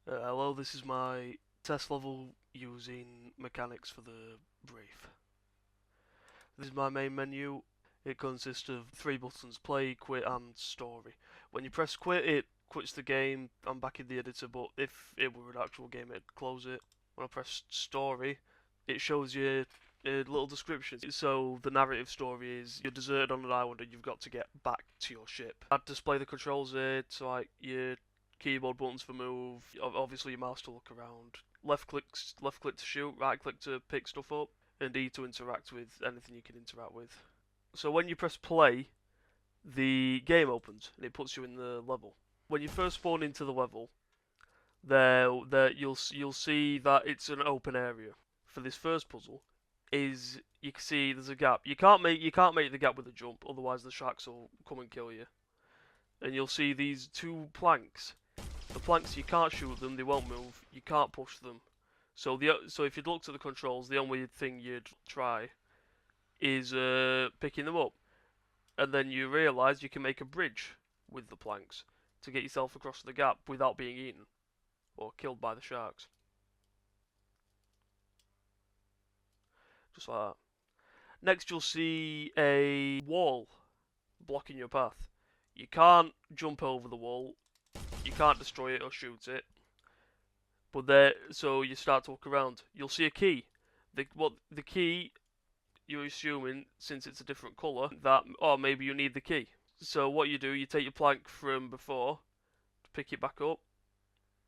Hello, this is my test level using mechanics for the brief. This is my main menu. It consists of three buttons: play, quit, and story. When you press quit, it quits the game. I'm back in the editor, but if it were an actual game, it'd close it. When I press story, it shows you a little description. So the narrative story is you're deserted on an island and you've got to get back to your ship. I'd display the controls here, so like your keyboard buttons for move, obviously your mouse to look around, left click to shoot, right click to pick stuff up, and E to interact with anything you can interact with. So when you press play, the game opens and it puts you in the level. When you first spawn into the level, there you'll see that it's an open area. For this first puzzle, is you can see there's a gap. You can't make the gap with a jump, otherwise the sharks will come and kill you. And you'll see these two planks. The planks, you can't shoot them, they won't move, you can't push them. So if you'd looked at the controls, the only thing you'd try is picking them up. And then you realise you can make a bridge with the planks to get yourself across the gap without being eaten or killed by the sharks. Just like that. Next you'll see a wall blocking your path. You can't jump over the wall, you can't destroy it or shoot it. But so you start to look around. You'll see a key. The key, you're assuming, since it's a different colour, that maybe you need the key. So what you do, you take your plank from before, pick it back up,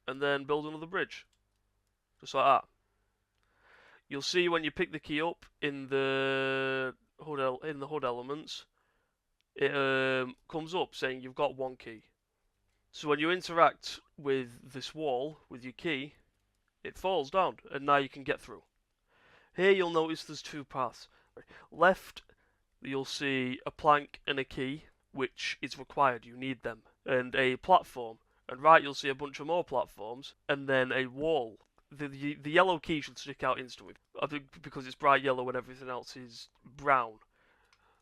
and then build another bridge, just like that. You'll see when you pick the key up in the HUD elements, it comes up saying you've got one key. So when you interact with this wall with your key, it falls down, and now you can get through. Here you'll notice there's two paths. Left, you'll see a plank and a key, which is required, you need them, and a platform. And right, you'll see a bunch of more platforms, and then a wall. The yellow key should stick out instantly, I think, because it's bright yellow and everything else is brown.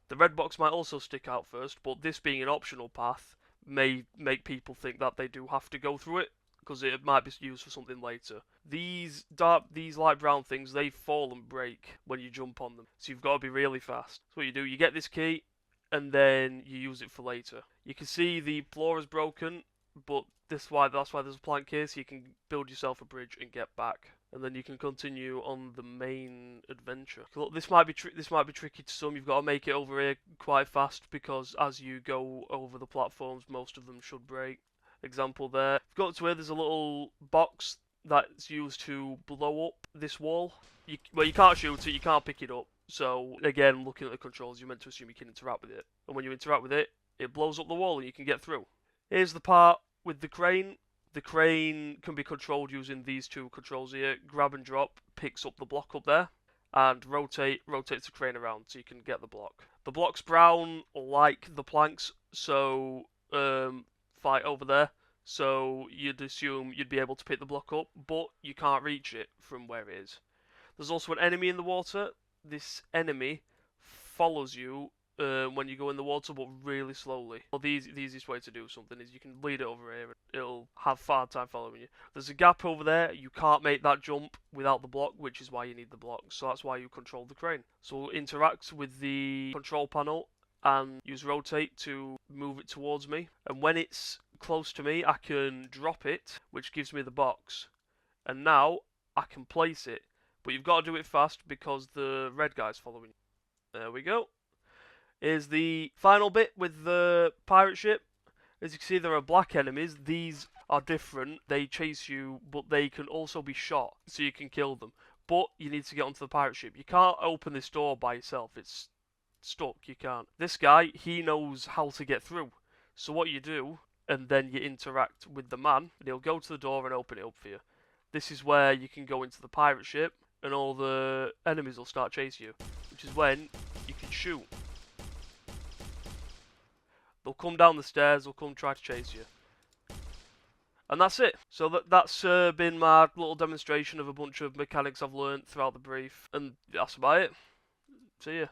The red box might also stick out first, but this being an optional path may make people think that they do have to go through it, because it might be used for something later. These light brown things, they fall and break when you jump on them, so you've got to be really fast. So what you do, you get this key, and then you use it for later. You can see the floor is broken, but that's why there's a plank here, so you can build yourself a bridge and get back. And then you can continue on the main adventure. Look, this might be tricky to some. You've got to make it over here quite fast, because as you go over the platforms, most of them should break. Example there. If you go up to where there's a little box that's used to blow up this wall. You can't shoot it, you can't pick it up. So again, looking at the controls, you're meant to assume you can interact with it. And when you interact with it, it blows up the wall and you can get through. Here's the part with the crane. The crane can be controlled using these two controls here. Grab and drop picks up the block up there, and rotates the crane around so you can get the block. The block's brown like the planks, so fight over there. So you'd assume you'd be able to pick the block up, but you can't reach it from where it is. There's also an enemy in the water. This enemy follows you when you go in the water, but really slowly. Well, the easiest way to do something is you can lead it over here, and it'll have hard time following you. There's a gap over there. You can't make that jump without the block, which is why you need the block. So that's why you control the crane. So interact with the control panel and use rotate to move it towards me. And when it's close to me, I can drop it, which gives me the box. And now I can place it. But you've got to do it fast because the red guy's following you. There we go. Here's the final bit with the pirate ship. As you can see, there are black enemies. These are different. They chase you, but they can also be shot, so you can kill them. But you need to get onto the pirate ship. You can't open this door by yourself. It's stuck. You can't. This guy, he knows how to get through. So what you do, and then you interact with the man, and he'll go to the door and open it up for you. This is where you can go into the pirate ship, and all the enemies will start chasing you, which is when you can shoot. They'll come down the stairs, they'll come try to chase you. And that's it. So that's been my little demonstration of a bunch of mechanics I've learned throughout the brief. And that's about it. See ya.